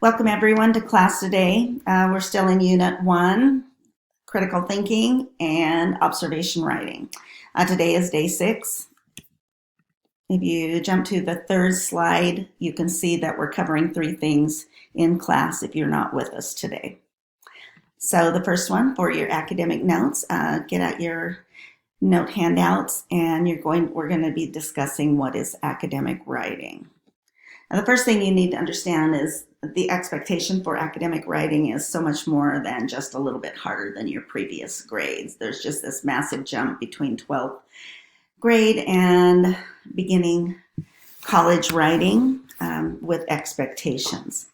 Welcome everyone to class today. We're still in Unit 1, Critical Thinking and Observation Writing. Today is day 6. If you jump to the third slide, you can see that we're covering 3 things in class if you're not with us today. So the first one, for your academic notes, get out your note handouts and we're going to be discussing what is academic writing. Now, the first thing you need to understand is the expectation for academic writing is so much more than just a little bit harder than your previous grades. There's just this massive jump between 12th grade and beginning college writing with expectations.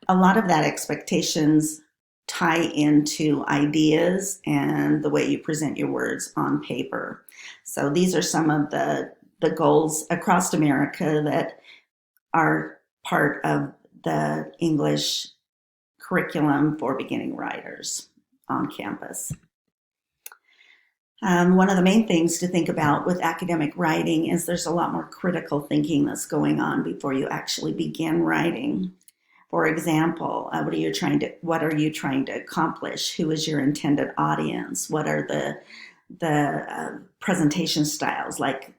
A lot of that expectations tie into ideas and the way you present your words on paper. So these are some of the goals across America that are part of the English curriculum for beginning writers on campus. One of the main things to think about with academic writing is there's a lot more critical thinking that's going on before you actually begin writing. For example, what are you trying to accomplish? Who is your intended audience? What are the presentation styles, like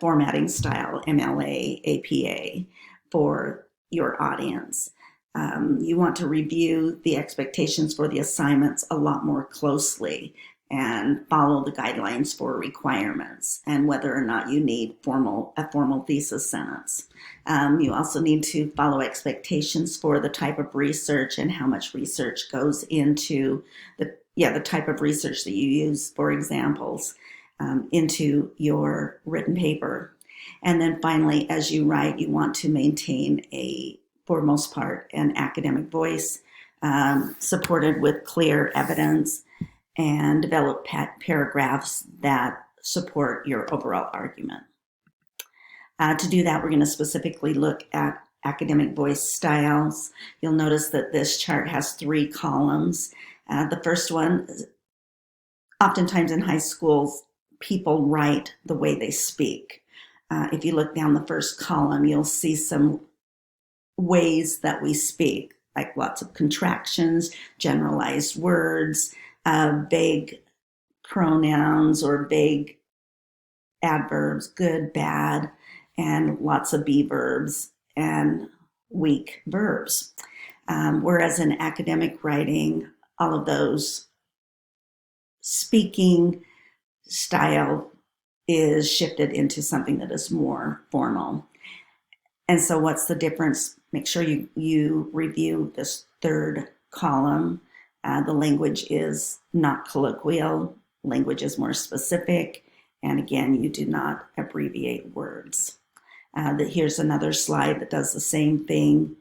formatting style, MLA, APA, for your audience? You want to review the expectations for the assignments a lot more closely and follow the guidelines for requirements and whether or not you need a formal thesis sentence. You also need to follow expectations for the type of research and how much research goes into the type of research that you use for examples into your written paper. And then finally, as you write, you want to maintain for most part, an academic voice supported with clear evidence and develop paragraphs that support your overall argument. To do that, we're going to specifically look at academic voice styles. You'll notice that this chart has 3 columns. The first one, oftentimes in high schools, people write the way they speak. If you look down the first column, you'll see some ways that we speak, like lots of contractions, generalized words, vague pronouns or vague adverbs, good, bad, and lots of be verbs and weak verbs. Whereas in academic writing, all of those speaking style is shifted into something that is more formal. And so what's the difference? Make sure you review this third column. The language is not colloquial. Language is more specific. And again, you do not abbreviate words. Here's another slide that does the same thing.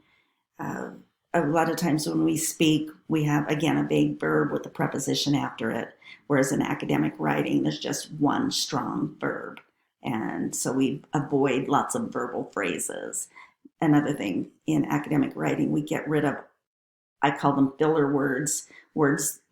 A lot of times when we speak, we have, again, a vague verb with a preposition after it, whereas in academic writing, there's just one strong verb. And so we avoid lots of verbal phrases. Another thing in academic writing, we get rid of, I call them filler words.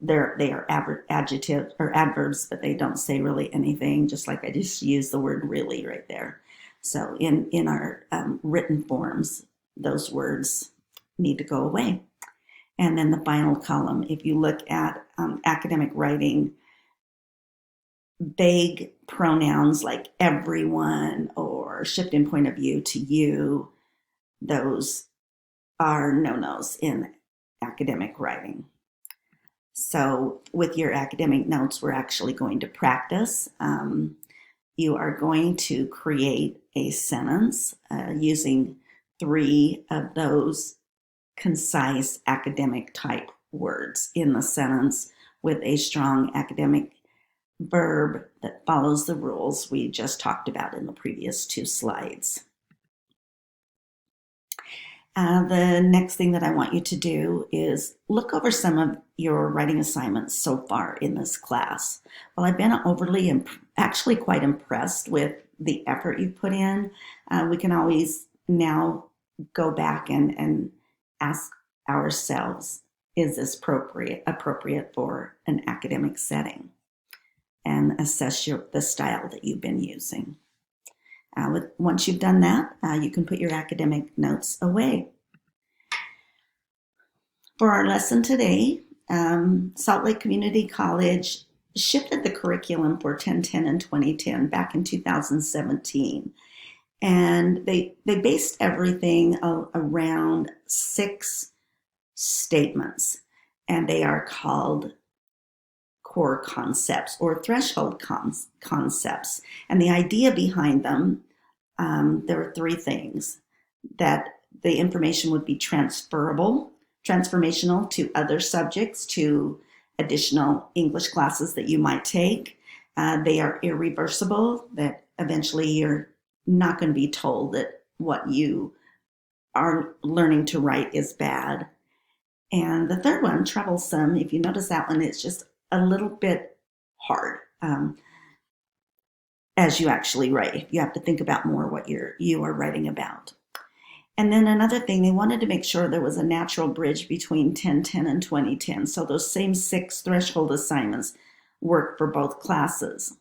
They are adjectives or adverbs, but they don't say really anything, just like I just used the word really right there. So in our written forms, those words need to go away. And then the final column, if you look at academic writing, vague pronouns like everyone or shift in point of view to you, those are no-nos in academic writing. So with your academic notes, we're actually going to practice. You are going to create a sentence using 3 of those concise academic type words in the sentence with a strong academic verb that follows the rules we just talked about in the previous 2 slides. The next thing that I want you to do is look over some of your writing assignments so far in this class. Well, I've been actually quite impressed with the effort you put in. We can always now go back and ask ourselves, is this appropriate for an academic setting? And assess the style that you've been using. Once you've done that, you can put your academic notes away. For our lesson today, Salt Lake Community College shifted the curriculum for 1010 and 2010 back in 2017. And they based everything around 6 statements, and they are called core concepts or threshold concepts. And the idea behind them, there were 3 things: that the information would be transferable, transformational to other subjects, to additional English classes that you might take. They are irreversible, that eventually you're not going to be told that what you are learning to write is bad. And the third one, troublesome, if you notice that one, it's just a little bit hard as you actually write. You have to think about more what you are writing about. And then another thing, they wanted to make sure there was a natural bridge between 1010 and 2010. So those same 6 threshold assignments work for both classes.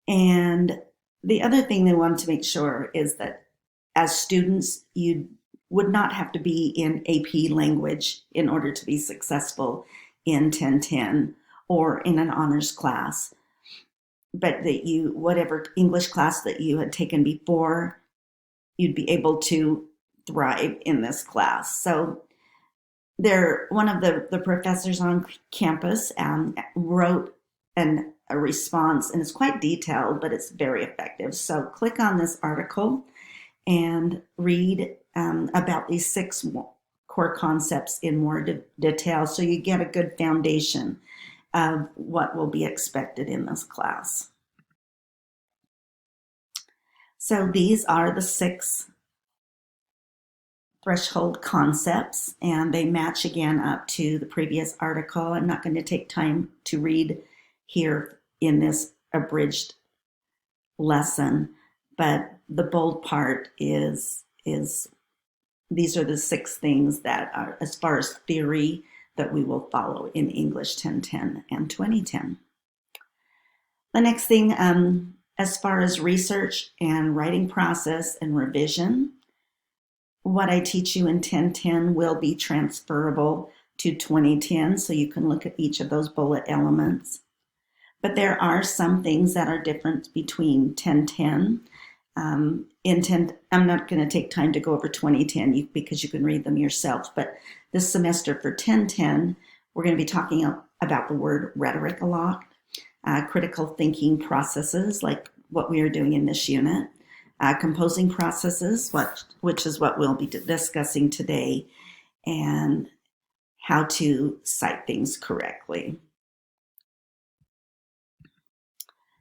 And the other thing they wanted to make sure is that as students, you would not have to be in AP language in order to be successful in 1010 or in an honors class, but that you, whatever English class that you had taken before, you'd be able to thrive in this class. So one of the professors on campus wrote a response, and it's quite detailed, but it's very effective. So click on this article and read about these 6 core concepts in more detail, so you get a good foundation of what will be expected in this class. So these are the 6 threshold concepts, and they match again up to the previous article. I'm not going to take time to read here in this abridged lesson, but the bold part is these are the 6 things that are, as far as theory, that we will follow in English 1010 and 2010. The next thing, as far as research and writing process and revision, what I teach you in 1010 will be transferable to 2010, so you can look at each of those bullet elements. But there are some things that are different between 1010. I'm not going to take time to go over 2010 because you can read them yourself, but this semester for 1010, we're going to be talking about the word rhetoric a lot, critical thinking processes, like what we are doing in this unit, composing processes, which is what we'll be discussing today, and how to cite things correctly.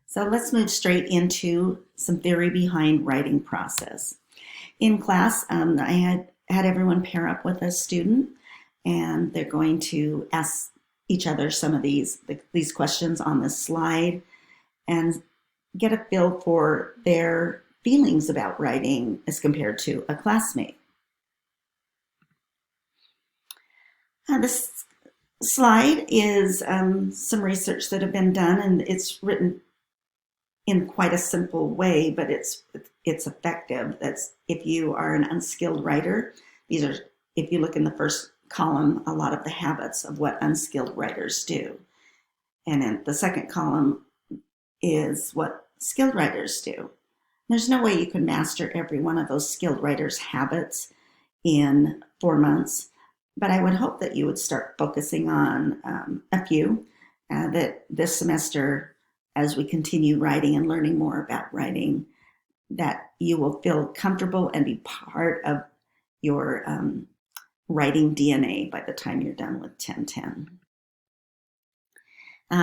So let's move straight into some theory behind writing process. In class, I had everyone pair up with a student, and they're going to ask each other some of these questions on this slide and get a feel for their feelings about writing as compared to a classmate. This slide is some research that have been done, and it's written in quite a simple way, but it's effective. That's if you are an unskilled writer. These are, if you look in the first column, a lot of the habits of what unskilled writers do. And in the second column is what skilled writers do. There's no way you can master every one of those skilled writers' habits in 4 months, but I would hope that you would start focusing on a few that this semester, as we continue writing and learning more about writing, that you will feel comfortable and be part of your writing DNA by the time you're done with 1010.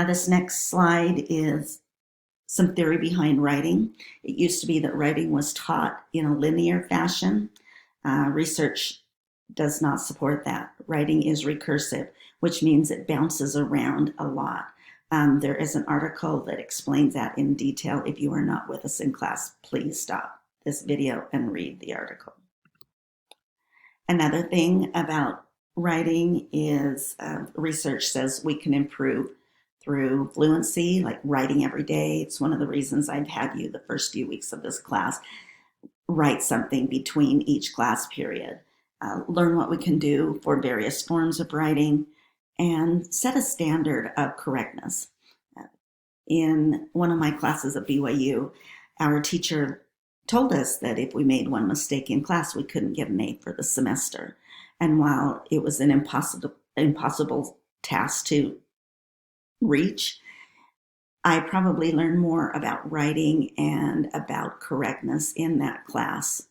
This next slide is some theory behind writing. It used to be that writing was taught in a linear fashion. Research does not support that. Writing is recursive, which means it bounces around a lot. There is an article that explains that in detail. If you are not with us in class, please stop this video and read the article. Another thing about writing is research says we can improve through fluency, like writing every day. It's one of the reasons I've had you the first few weeks of this class write something between each class period. learn what we can do for various forms of writing, and set a standard of correctness. In one of my classes at BYU, our teacher told us that if we made one mistake in class, we couldn't get an A for the semester. And while it was an impossible task to reach, I probably learned more about writing and about correctness in that class,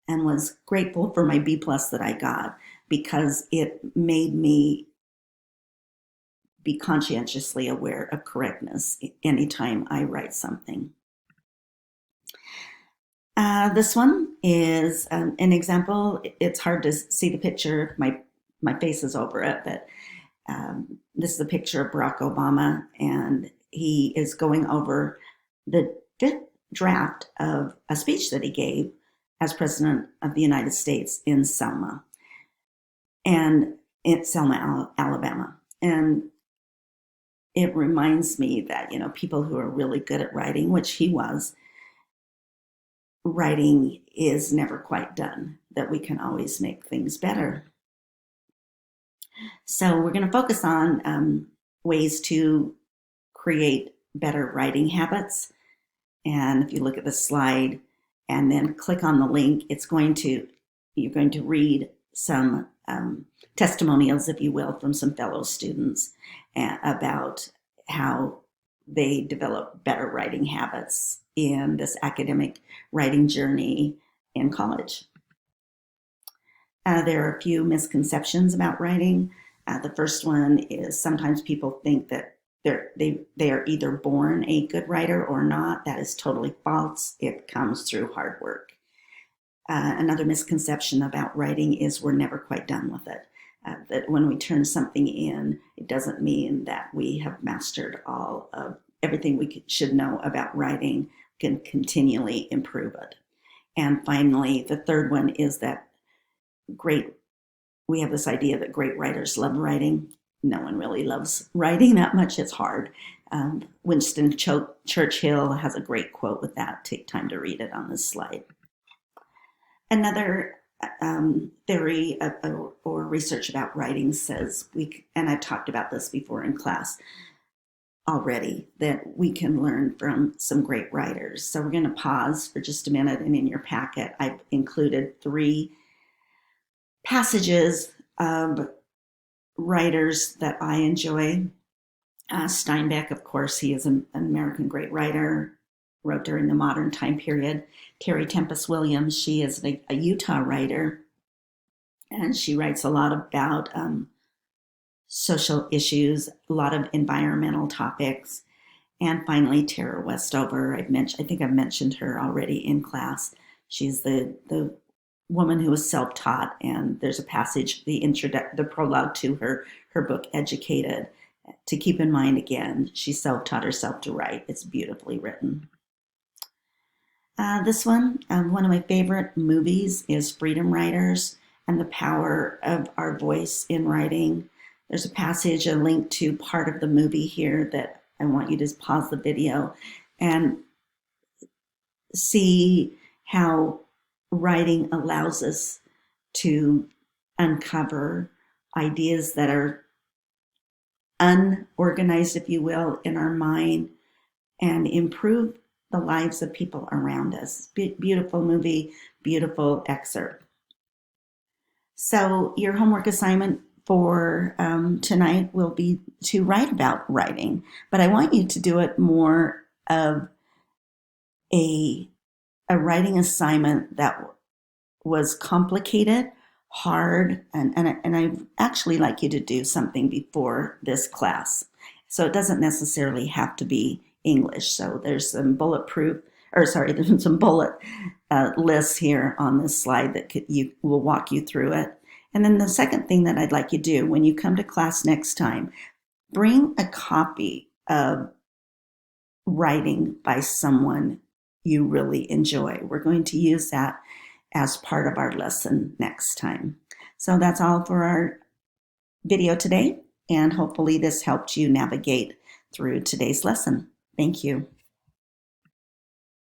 and was grateful for my B plus that I got, because it made me be conscientiously aware of correctness anytime I write something. This one is an example. It's hard to see the picture. My face is over it, but this is a picture of Barack Obama, and he is going over the fifth draft of a speech that he gave as President of the United States in Selma, Alabama. And it reminds me that, people who are really good at writing, which he was, writing is never quite done, that we can always make things better. So we're going to focus on ways to create better writing habits. And if you look at the slide and then click on the link, you're going to read some testimonials, if you will, from some fellow students about how they develop better writing habits in this academic writing journey in college. There are a few misconceptions about writing. The first one is sometimes people think that they are either born a good writer or not. That is totally false. It comes through hard work. Another misconception about writing is we're never quite done with it. That when we turn something in, it doesn't mean that we have mastered all of everything we should know about writing. We can continually improve it. And finally, the third one is that we have this idea that great writers love writing. No one really loves writing that much. It's hard. Winston Churchill has a great quote with that. Take time to read it on this slide. Another theory or research about writing says and I've talked about this before in class already, that we can learn from some great writers. So we're going to pause for just a minute, and in your packet, I've included 3 passages of writers that I enjoy. Steinbeck, of course, he is an American great writer, wrote during the modern time period. Terry Tempest Williams, she is a Utah writer, and she writes a lot about social issues, a lot of environmental topics. And finally, Tara Westover, I think I've mentioned her already in class. She's the woman who was self-taught, and there's a passage, the prologue to her book, Educated, to keep in mind again. She self-taught herself to write. It's beautifully written. This one of my favorite movies is Freedom Writers and the Power of Our Voice in Writing. There's a passage, a link to part of the movie here that I want you to pause the video and see how writing allows us to uncover ideas that are unorganized, if you will, in our mind, and improve the lives of people around us. Beautiful movie, beautiful excerpt. So your homework assignment for tonight will be to write about writing, but I want you to do it more of a writing assignment that was complicated, hard, and I actually like you to do something before this class. So it doesn't necessarily have to be English. So there's some there's some bullet lists here on this slide that will walk you through it. And then the second thing that I'd like you to do when you come to class next time, bring a copy of writing by someone you really enjoy. We're going to use that as part of our lesson next time. So that's all for our video today, and hopefully this helped you navigate through today's lesson. Thank you.